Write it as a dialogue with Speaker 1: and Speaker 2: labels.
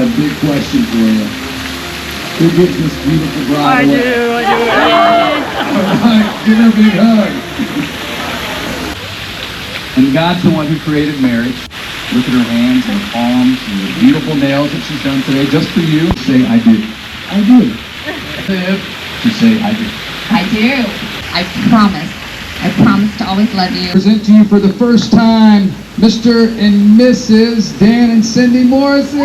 Speaker 1: got a big question for you. Who gives this beautiful bride away?
Speaker 2: I do.
Speaker 1: All right, give her a big hug. And God's the one who created marriage. Look at her hands and her palms and the beautiful nails that she's done today just for you. Say, I do. I do. Just say, I do.
Speaker 3: I do. I promise. I promise to always love you.
Speaker 1: Present to you for the first time, Mr. and Mrs. Dan and Cindy Morrissey.